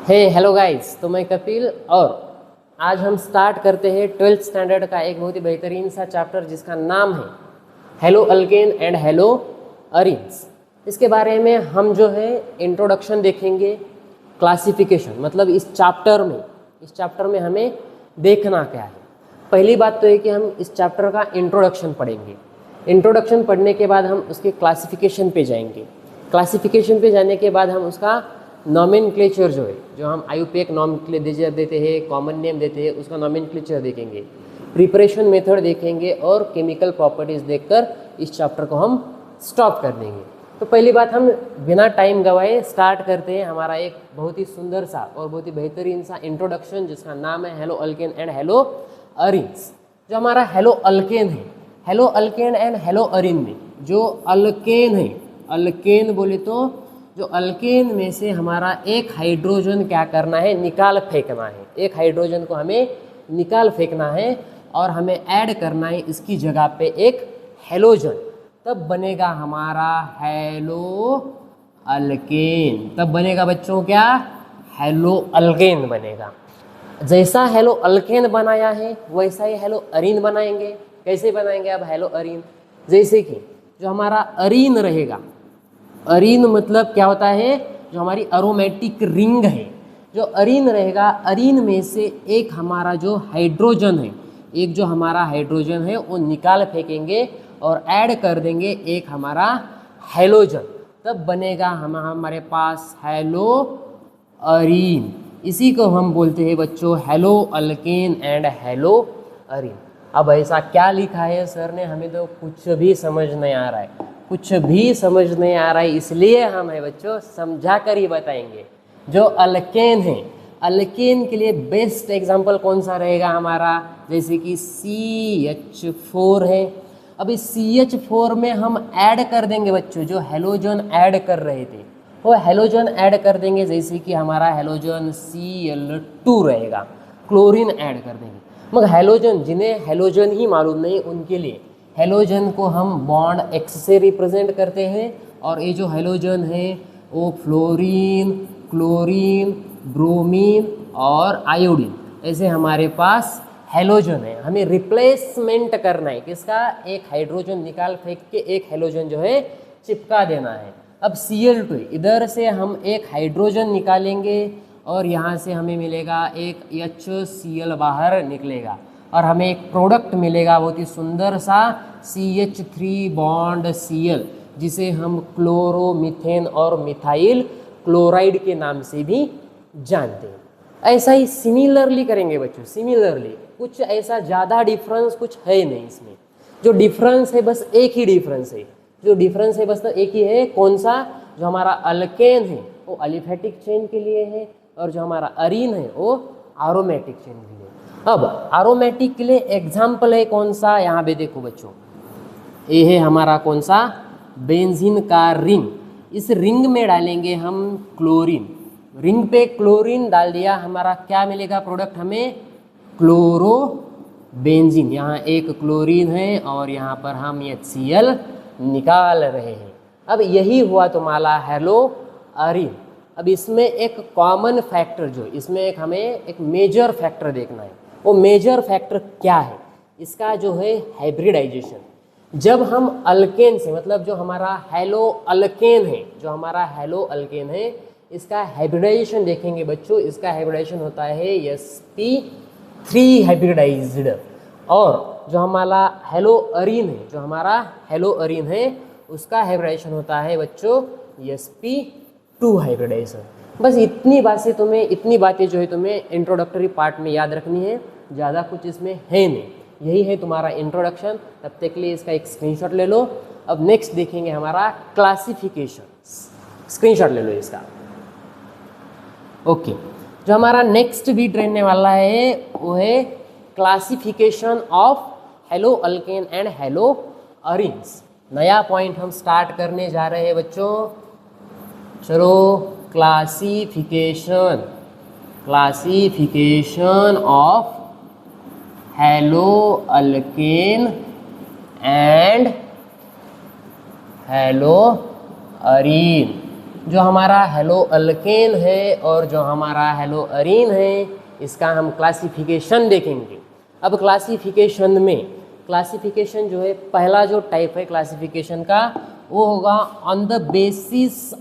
Hello guys, तो मैं कपिल और आज हम स्टार्ट करते हैं 12th स्टैंडर्ड का एक बहुत ही बेहतरीन सा चैप्टर जिसका नाम है hello alkane and hello arenes. इसके बारे में हम जो है इंट्रोडक्शन देखेंगे, क्लासिफिकेशन, मतलब इस चैप्टर में हमें देखना क्या है। पहली बात तो है कि हम इस चैप्टर का इंट्रोडक्शन पढ़ेंगे। इंट्रोडक्शन पढ़ने के बाद हम उसके क्लासिफिकेशन पे जाएंगे। क्लासिफिकेशन पे जाने के बाद हम उसका नॉमेनक्लेचर जो है, जो हम आयुपेक नॉमेनक्लेचर देते हैं, कॉमन नेम देते हैं, उसका नॉमेनक्लेचर देखेंगे, प्रिपरेशन मेथड देखेंगे और केमिकल प्रॉपर्टीज़ देखकर इस चैप्टर को हम स्टॉप कर देंगे। तो पहली बात, हम बिना टाइम गवाए स्टार्ट करते हैं हमारा एक बहुत ही सुंदर सा और बहुत ही बेहतरीन सा इंट्रोडक्शन जिसका नाम है hello alkane and hello arenes. जो हमारा हेलो अल्केन है, hello alkane and hello Areen में जो अल्केन है, अल्केन बोले तो जो अल्केन में से हमारा एक हाइड्रोजन क्या करना है, निकाल फेंकना है। एक हाइड्रोजन को हमें निकाल फेंकना है और हमें ऐड करना है इसकी जगह पे एक हेलोजन, तब बनेगा हमारा हेलो अल्केन। तब बनेगा बच्चों क्या, हेलो अल्केन बनेगा। जैसा हेलो अल्केन बनाया है वैसा ही हेलो अरीन बनाएंगे। कैसे बनाएंगे अब हेलो अरीन? जैसे कि जो हमारा अरीन रहेगा, अरीन मतलब क्या होता है, जो हमारी अरोमेटिक रिंग है, जो अरीन रहेगा, अरीन में से एक हमारा जो हाइड्रोजन है, एक जो हमारा हाइड्रोजन है वो निकाल फेंकेंगे और ऐड कर देंगे एक हमारा हेलोजन, तब बनेगा हमारे पास हेलो अरीन। इसी को हम बोलते हैं बच्चों hello alkane and hello Areen. अब ऐसा क्या लिखा है सर ने, हमें तो कुछ भी समझ नहीं आ रहा है, कुछ भी समझ नहीं आ रहा है, इसलिए हम है बच्चों समझा कर ही बताएंगे। जो अल्केन है, अल्केन के लिए बेस्ट एग्जांपल कौन सा रहेगा हमारा, जैसे कि CH4 है। अब इस CH4 में हम ऐड कर देंगे बच्चों, जो हेलोजन ऐड कर रहे थे वो हेलोजन ऐड कर देंगे, जैसे कि हमारा हेलोजन Cl2 रहेगा, क्लोरीन ऐड कर देंगे। मगर हेलोजन, जिन्हें हेलोजन ही मालूम नहीं उनके लिए हेलोजन को हम बॉन्ड X से रिप्रेजेंट करते हैं, और ये जो हेलोजन है वो फ्लोरीन, क्लोरीन, ब्रोमीन और आयोडीन, ऐसे हमारे पास हेलोजन है। हमें रिप्लेसमेंट करना है किसका, एक हाइड्रोजन निकाल फेंक के एक हेलोजन जो है चिपका देना है। अब Cl2, इधर से हम एक हाइड्रोजन निकालेंगे और यहाँ से हमें मिलेगा एक HCl बाहर निकलेगा और हमें एक प्रोडक्ट मिलेगा बहुत ही सुंदर सा CH3 बॉन्ड Cl, जिसे हम क्लोरोमीथेन और मिथाइल क्लोराइड के नाम से भी जानते हैं। ऐसा ही सिमिलरली करेंगे बच्चों, सिमिलरली कुछ ऐसा ज़्यादा डिफरेंस कुछ है नहीं इसमें। जो डिफरेंस है बस एक ही डिफरेंस है, जो डिफरेंस है बस तो एक ही है, कौन सा, जो हमारा अल्केन है वो अलिफेटिक चेन के लिए है और जो हमारा अरीन है वो एरोमेटिक चेन के लिए। अब एरोमेटिक के लिए एग्जाम्पल है कौन सा, यहाँ पे देखो बच्चों, ये है हमारा कौन सा, बेंजीन का रिंग। इस रिंग में डालेंगे हम क्लोरीन, रिंग पे क्लोरीन डाल दिया, हमारा क्या मिलेगा प्रोडक्ट हमें, क्लोरो बेंजीन। यहाँ एक क्लोरीन है और यहाँ पर हम HCl निकाल रहे हैं। अब यही हुआ तुम्हारा हेलो अरीन। अब इसमें एक कॉमन फैक्टर, जो इसमें एक हमें एक मेजर फैक्टर देखना है, वो मेजर फैक्टर क्या है, इसका जो है हाइब्रिडाइजेशन। जब हम अल्केन से, मतलब जो हमारा हेलो अल्केन है, जो हमारा हेलो अल्केन है, इसका हाइब्रिडाइजेशन देखेंगे बच्चों, इसका हाइब्रिडाइजेशन होता है sp3 हाइब्रिडाइज्ड, और जो हमारा हेलो अरीन है, जो हमारा हेलो अरीन है, उसका हाइब्रिडाइजेशन होता है बच्चों sp2 हाइब्रिडाइजेशन। बस इतनी बातें जो है तुम्हें इंट्रोडक्टरी पार्ट में याद रखनी है, ज़्यादा कुछ इसमें है नहीं। यही है तुम्हारा इंट्रोडक्शन। तब तक के लिए इसका एक स्क्रीनशॉट ले लो। अब नेक्स्ट देखेंगे हमारा क्लासिफिकेशन। स्क्रीनशॉट ले लो इसका। ओके, जो हमारा नेक्स्ट बीट रहने वाला है वो है classification of hello alkane and hello arenes. नया पॉइंट हम स्टार्ट करने जा रहे हैं बच्चों। चलो, classification of hello alkane and hello Areen. जो हमारा हेलो अल्केन है और जो हमारा हेलो अरीन है, इसका हम क्लासिफिकेशन देखेंगे। अब क्लासिफिकेशन जो है, पहला जो टाइप है क्लासिफिकेशन का, वो होगा on the basis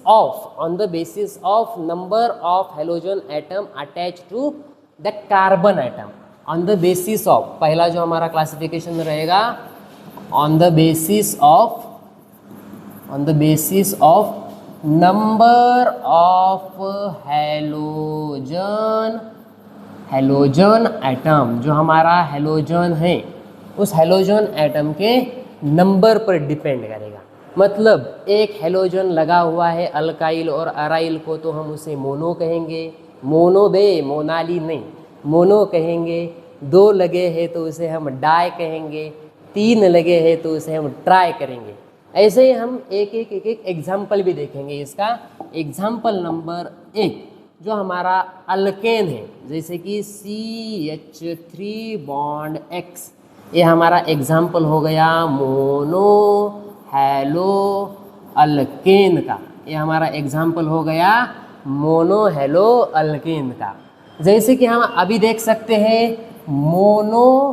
of number of halogen atom attach to the carbon atom. On the basis of, पहला जो हमारा क्लासिफिकेशन रहेगा on the basis of number of halogen atom. जो हमारा हेलोजन है उस हेलोजन एटम के नंबर पर डिपेंड करेगा। मतलब एक हेलोजन लगा हुआ है अल्काइल और अराइल को, तो हम उसे मोनो कहेंगे, मोनाली नहीं, मोनो कहेंगे। 2 लगे हैं तो उसे हम डाई कहेंगे, 3 लगे हैं तो उसे हम ट्राई करेंगे। ऐसे ही हम एक एग्जाम्पल भी देखेंगे। इसका एग्जाम्पल नंबर 1 जो हमारा अल्केन है, जैसे कि CH3 बॉन्ड X, ये हमारा एग्जाम्पल हो गया मोनो हेलो अल्केन का। ये हमारा एग्जाम्पल हो गया मोनो हेलो अल्केन का। जैसे कि हम अभी देख सकते हैं मोनो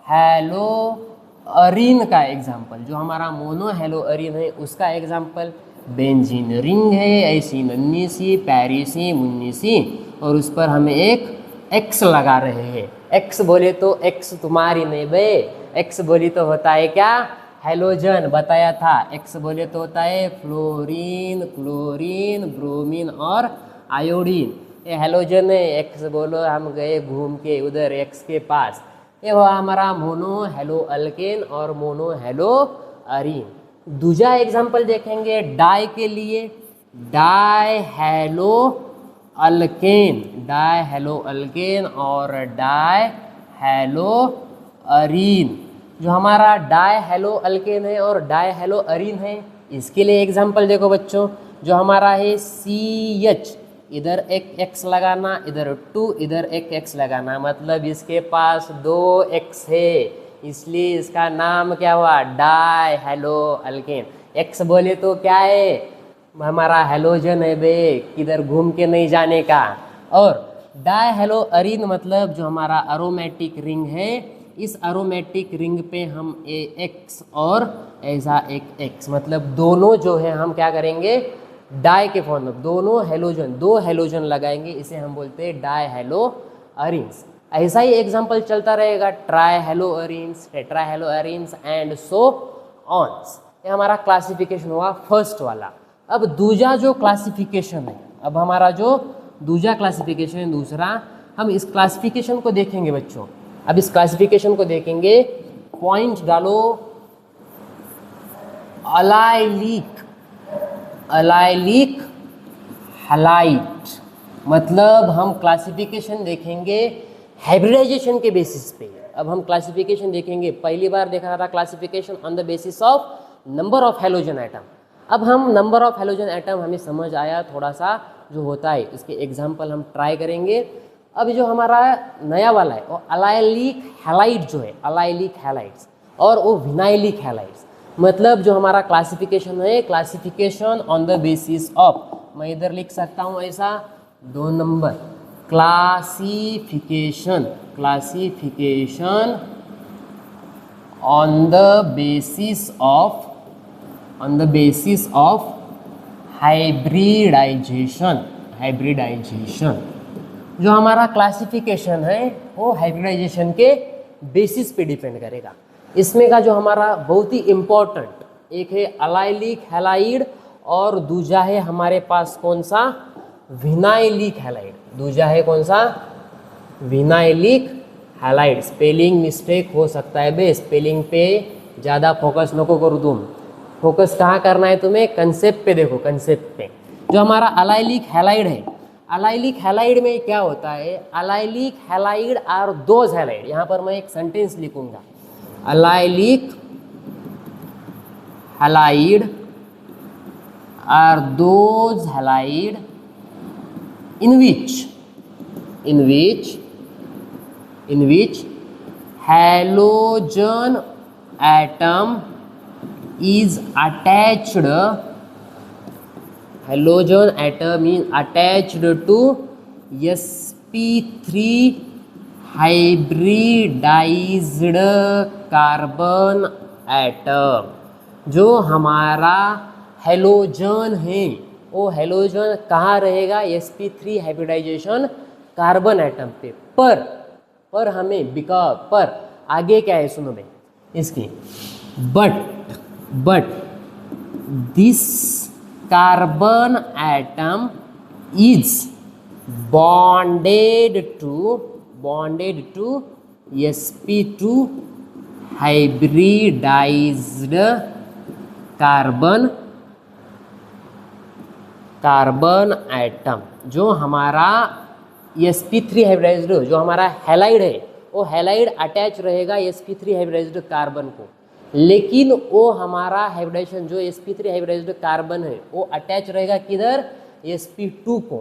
हेलो अरीन का एग्जाम्पल। जो हमारा मोनो हेलो अरीन है उसका एग्जाम्पल बेंजीन रिंग है, ऐसी नन्ही सी प्यारी सी मुन्नी सी, और उस पर हमें एक एक्स लगा रहे हैं। एक्स बोले तो एक्स तुम्हारी नहीं बे, एक्स बोली तो होता है क्या, हेलोजन बताया था। एक्स बोले तो होता है फ्लोरीन, क्लोरीन, ब्रोमीन और आयोडीन। ये हेलोजन है। एक्स बोलो हम गए घूम के उधर एक्स के पास। ये हुआ हमारा मोनो हेलो अल्केन और मोनो हेलो अरीन। दूसरा एग्जाम्पल देखेंगे डाई के लिए, डाई हेलो अल्केन और डाई हेलो अरीन। जो हमारा डाई हेलो अल्केन है और डाई हेलो अरीन है, इसके लिए एग्जाम्पल देखो बच्चों। जो हमारा है CH, इधर एक X लगाना, इधर 2, इधर एक X लगाना, मतलब इसके पास 2 X है, इसलिए इसका नाम क्या हुआ, डाई हेलो अल्केन। X बोले तो क्या है, हमारा हेलोजन है बे, किधर घूम के नहीं जाने का। और डाई हेलो अरीन मतलब जो हमारा अरोमेटिक रिंग है, इस अरोमेटिक रिंग पे हम X और ऐसा एक X, मतलब दोनों जो है हम क्या करेंगे, डाई के फॉर्म में दोनों हेलोजन, 2 हेलोजन लगाएंगे, इसे हम बोलते हैं डाई हेलो अरीन्स। ऐसा ही एग्जाम्पल चलता रहेगा, tri halo arenes, tetra halo arenes and so ons. ये हमारा क्लासिफिकेशन हुआ फर्स्ट वाला। अब दूसरा जो क्लासिफिकेशन है, अब हमारा जो दूसरा क्लासिफिकेशन है दूसरा, हम इस क्लासिफिकेशन को देखेंगे बच्चों। अब इस क्लासिफिकेशन को देखेंगे, पॉइंट डालो, अलाइलिक हैलाइड। मतलब हम क्लासिफिकेशन देखेंगे हाइब्रिडाइजेशन के बेसिस पे। अब हम क्लासिफिकेशन देखेंगे, पहली बार देखा था classification on the basis of number of halogen atom. अब हम नंबर ऑफ हेलोजन एटम हमें समझ आया थोड़ा सा जो होता है, इसके एग्जाम्पल हम ट्राई करेंगे। अब जो हमारा नया वाला है वो अलाइलिक हैलाइड जो है, अलाइलिक हैलाइड्स और वो विनाइलिक हैलाइड्स। मतलब जो हमारा क्लासिफिकेशन है, classification on the basis of, मैं इधर लिख सकता हूँ ऐसा 2 number, classification on the basis of hybridisation. जो हमारा क्लासिफिकेशन है वो हाइब्रिडाइजेशन के बेसिस पे डिपेंड करेगा। इसमें का जो हमारा बहुत ही इम्पोर्टेंट, एक है अलाइलिक हैलाइड और दूसरा है हमारे पास कौन सा, विनाइलिक हैलाइड। दूसरा है कौन सा, विनाइलिक हैलाइड। स्पेलिंग मिस्टेक हो सकता है बे, स्पेलिंग पे ज़्यादा फोकस नको करो तुम। फोकस कहाँ करना है तुम्हें, कंसेप्ट पे देखो, कंसेप्ट पे। जो हमारा अलाइलिक हैलाइड है, अलाइलिक हैलाइड में क्या होता है, allylic halide are those halide. यहाँ पर मैं एक सेंटेंस लिखूंगा, allylic halide are those halide in which halogen atom is attached halogen atom is attached to sp3 hybridized carbon atom। जो हमारा हेलोजन है वो हेलोजन कहाँ रहेगा, sp3 हाइब्रिडाइजेशन कार्बन एटम पे। पर हमें बिकॉज पर आगे क्या है सुनो भाई इसकी, but this carbon atom is bonded to sp2 hybridized carbon atom. जो हमारा sp3 हाइब्रिडाइज्ड जो हमारा हैलाइड है वो हैलाइड अटैच रहेगा sp3 हाइब्रिडाइज्ड कार्बन को, लेकिन वो हमारा हाइब्रिडाइजेशन जो sp3 हाइब्रिडाइज्ड कार्बन है वो अटैच रहेगा किधर, sp2 को।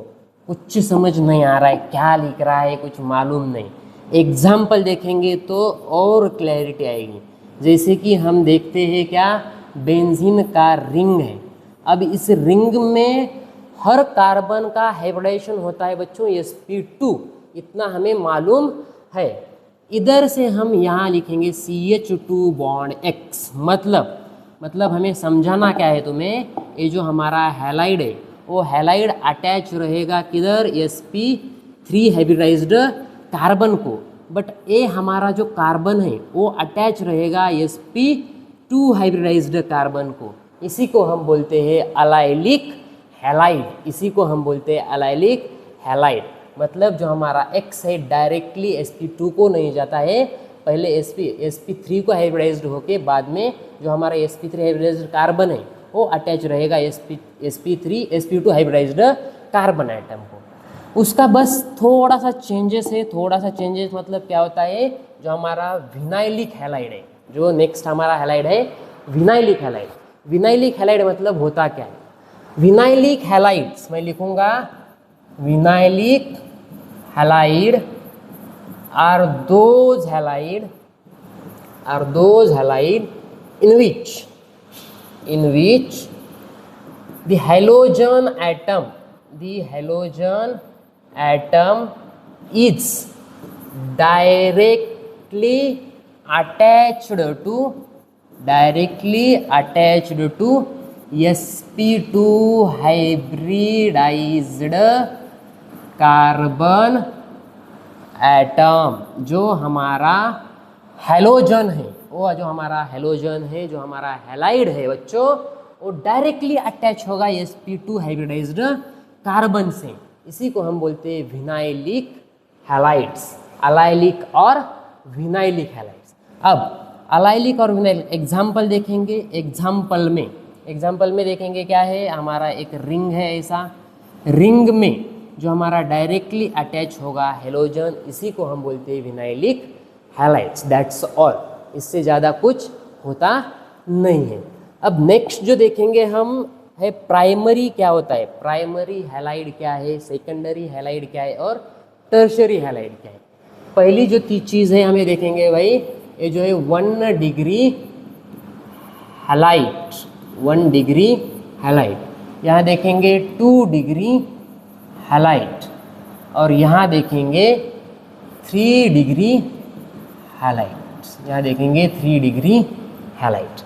कुछ समझ नहीं आ रहा है क्या लिख रहा है, कुछ मालूम नहीं। एग्जाम्पल देखेंगे तो और क्लैरिटी आएगी। जैसे कि हम देखते हैं क्या, बेंजीन का रिंग है। अब इस रिंग में हर कार्बन का हाइब्रिडाइजेशन होता है बच्चों sp2, इतना हमें मालूम है। इधर से हम यहाँ लिखेंगे CH2 बॉन्ड X, मतलब हमें समझाना क्या है तुम्हें, ये जो हमारा हैलाइड है वो हैलाइड अटैच रहेगा किधर, sp3 हाइब्रिडाइज्ड कार्बन को, बट ये हमारा जो कार्बन है वो अटैच रहेगा sp2 हाइब्रिडाइज्ड कार्बन को। इसी को हम बोलते हैं अलाइलिक हैलाइड, इसी को हम बोलते हैं अलाइलिक हैलाइड। मतलब जो हमारा X है डायरेक्टली sp2 को नहीं जाता है, पहले sp3 को हाइब्रिडाइज्ड होके बाद में जो हमारा sp3 हाइब्रिडाइज्ड कार्बन है वो अटैच रहेगा sp2 हाइब्रिडाइज्ड कार्बन एटम को। उसका बस थोड़ा सा चेंजेस है, थोड़ा सा चेंजेस मतलब क्या होता है, जो हमारा विनाइलिक हैलाइड है, जो नेक्स्ट हमारा हैलाइड है विनाइलिक हैलाइड। विनाइलिक हैलाइड मतलब होता क्या है, विनाइलिक हैलाइड्स मैं लिखूंगा, vinylic halide are those halide in which the halogen atom is directly attached to sp2 hybridized carbon atom. जो हमारा हैलोजन है वो जो हमारा हैलोजन है, जो हमारा हैलाइड है बच्चों, वो डायरेक्टली अटैच होगा sp2 हाइब्रिडाइज्ड कार्बन से। इसी को हम बोलते हैं विनाइलिक हैलाइड्स, अलाइलिक और विनाइलिक हैलाइड्स। अब अलाइलिक और विनाइलिक एग्जाम्पल देखेंगे। एग्जाम्पल में देखेंगे क्या है, हमारा एक रिंग है, ऐसा रिंग में जो हमारा डायरेक्टली अटैच होगा हैलोजन, इसी को हम बोलते हैं विनाइलिक हैलाइड्स। दैट्स ऑल, इससे ज़्यादा कुछ होता नहीं है। अब नेक्स्ट जो देखेंगे हम है प्राइमरी क्या होता है, प्राइमरी हैलाइड क्या है, सेकेंडरी हैलाइड क्या है और टर्शरी हैलाइड क्या है। पहली जो चीज़ है हमें देखेंगे भाई, ये जो है 1 डिग्री हैलाइड, यहाँ देखेंगे 2 डिग्री हैलाइड और यहाँ देखेंगे 3 डिग्री हैलाइड, यहाँ देखेंगे 3 डिग्री हैलाइड।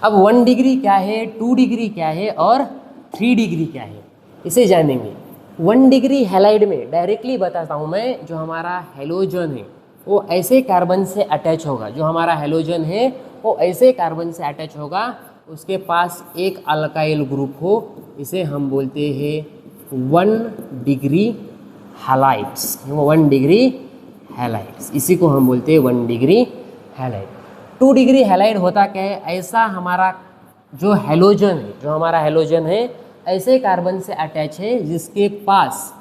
अब 1 डिग्री क्या है, 2 डिग्री क्या है और 3 डिग्री क्या है, इसे जानेंगे। 1 डिग्री हैलाइड में डायरेक्टली बताता हूँ मैं, जो हमारा हैलोजन है वो ऐसे कार्बन से अटैच होगा, जो हमारा हैलोजन है वो ऐसे कार्बन से अटैच होगा, उसके पास एक अल्काइल ग्रुप हो, इसे हम बोलते हैं 1 डिग्री हैलाइड्स, 1 डिग्री हैलाइड्स, इसी को हम बोलते हैं 1 डिग्री हैलाइड। 2 डिग्री हैलाइड होता क्या है, ऐसा हमारा जो हैलोजन है, जो हमारा हैलोजन है ऐसे कार्बन से अटैच है जिसके पास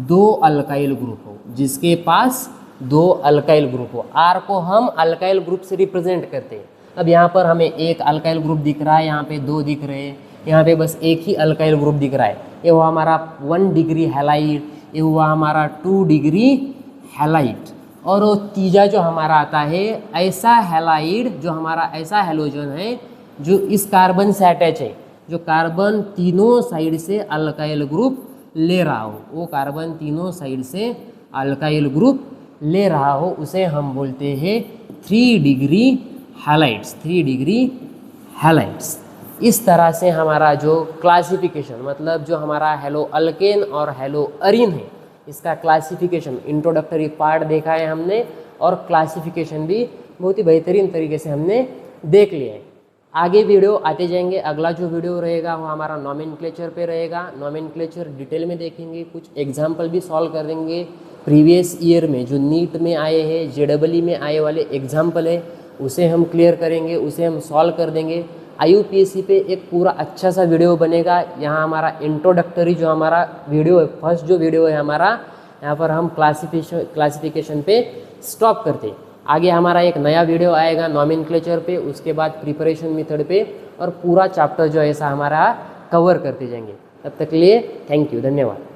2 अल्काइल ग्रुप हो, जिसके पास 2 अल्काइल ग्रुप हो। आर को हम अल्काइल ग्रुप से रिप्रेजेंट करते हैं। अब यहाँ पर हमें एक अल्काइल ग्रुप दिख रहा है, यहाँ पे 2 दिख रहे हैं, यहाँ पे बस एक ही अल्काइल ग्रुप दिख रहा है, ये हुआ हमारा 1 डिग्री हैलाइड, ये हुआ हमारा 2 डिग्री हैलाइड। और वो तीजा जो हमारा आता है ऐसा हैलाइड, जो हमारा ऐसा हैलोजन है जो इस कार्बन से अटैच है, जो कार्बन तीनों साइड से अल्काइल ग्रुप ले रहा हो, वो कार्बन तीनों साइड से अल्काइल ग्रुप ले रहा हो, उसे हम बोलते हैं 3 डिग्री हैलाइड्स, 3 डिग्री हैलाइड्स। इस तरह से हमारा जो क्लासिफिकेशन, मतलब जो हमारा हेलो अल्केन और हेलो अरीन है, इसका क्लासिफिकेशन इंट्रोडक्टरी पार्ट देखा है हमने, और क्लासिफिकेशन भी बहुत ही बेहतरीन तरीके से हमने देख लिया है। आगे वीडियो आते जाएंगे। अगला जो वीडियो रहेगा वो हमारा नॉमेनक्लेचर पे रहेगा। नॉमेनक्लेचर डिटेल में देखेंगे, कुछ एग्जाम्पल भी सॉल्व कर देंगे प्रीवियस ईयर में जो नीट में आए हैं, जेडबलई में आए वाले एग्जाम्पल है, उसे हम क्लियर करेंगे, उसे हम सॉल्व कर देंगे। IUPAC पे एक पूरा अच्छा सा वीडियो बनेगा। यहाँ हमारा इंट्रोडक्टरी जो हमारा वीडियो है, फर्स्ट जो वीडियो है हमारा, यहाँ पर हम क्लासिफिकेशन पे स्टॉप करते। आगे हमारा एक नया वीडियो आएगा नॉमेनक्लेचर पे, उसके बाद प्रिपरेशन मेथड पे, और पूरा चैप्टर जो है ऐसा हमारा कवर करते जाएंगे। तब तक के लिए थैंक यू, धन्यवाद।